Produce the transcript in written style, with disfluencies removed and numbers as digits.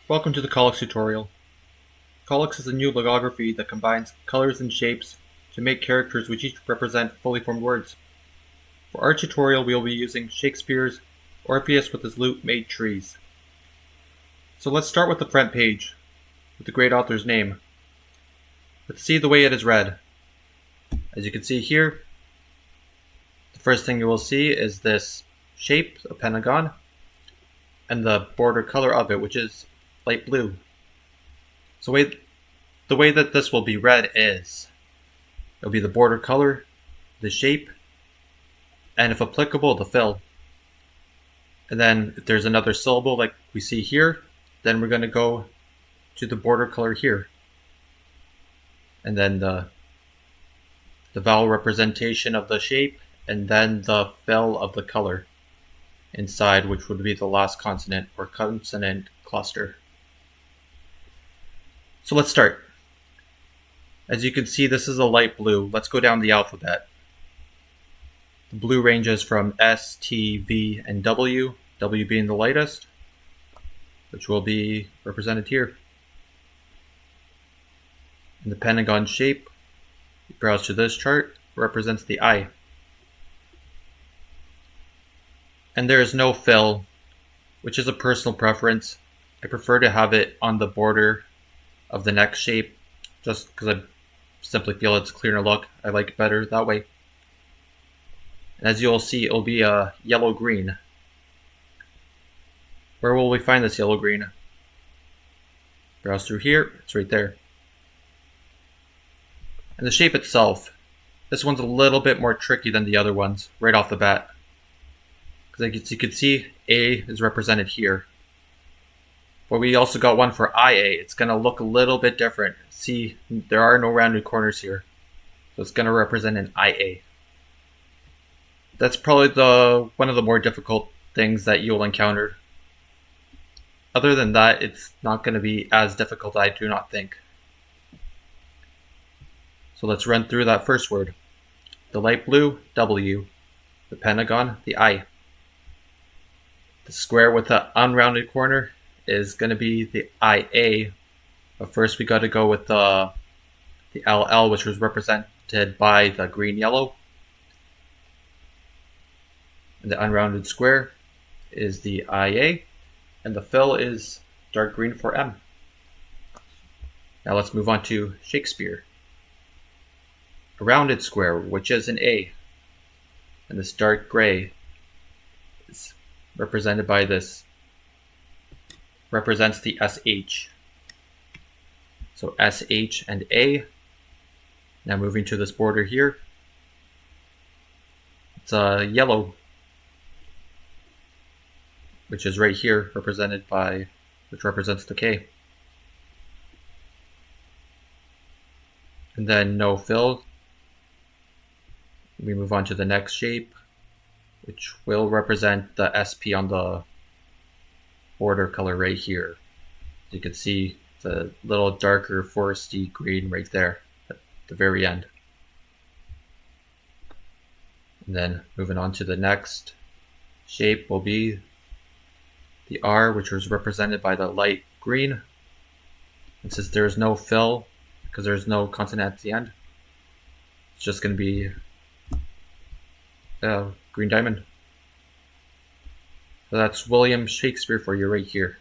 Welcome to the Collix tutorial. Collix is a new logography that combines colors and shapes to make characters which each represent fully formed words. For our tutorial we will be using Shakespeare's Orpheus with his lute made trees. So let's start with the front page, with the great author's name. Let's see the way it is read. As you can see here, the first thing you will see is this shape, a pentagon, and the border color of it, which is light blue. So the way that this will be read is, it'll be the border color, the shape, and if applicable, the fill. And then if there's another syllable like we see here, then we're going to go to the border color here. And then the vowel representation of the shape, and then the fill of the color inside, which would be the last consonant or consonant cluster. So let's start. As you can see, this is a light blue. Let's go down the alphabet. The blue ranges from S, T, V, and W, W being the lightest, which will be represented here. And the pentagon shape, you browse to this chart, represents the I. And there is no fill, which is a personal preference. I prefer to have it on the border of the next shape, just because I simply feel it's a cleaner look. I like it better that way. And as you'll see, it'll be a yellow-green. Where will we find this yellow-green? Browse through here, it's right there. And the shape itself, this one's a little bit more tricky than the other ones, right off the bat. Because as you can see, A is represented here. But we also got one for IA. It's going to look a little bit different. See, there are no rounded corners here. So it's going to represent an IA. That's probably one of the more difficult things that you'll encounter. Other than that, it's not going to be as difficult, I do not think. So let's run through that first word. The light blue, W. The pentagon, the I. The square with the unrounded corner is going to be the IA, but first we got to go with the LL, which was represented by the green yellow. And the unrounded square is the IA, and the fill is dark green for M. Now let's move on to Shakespeare. A rounded square, which is an A, and this dark gray is represented by this, represents the SH. So SH and A. Now moving to this border here, it's a yellow, which is right here, represented by, which represents the K. And then no fill. We move on to the next shape, which will represent the SP on the border color right here. You can see the little darker foresty green right there at the very end. And then moving on to the next shape will be the R, which was represented by the light green. And since there's no fill, because there's no consonant at the end, it's just going to be green diamond. So that's William Shakespeare for you right here.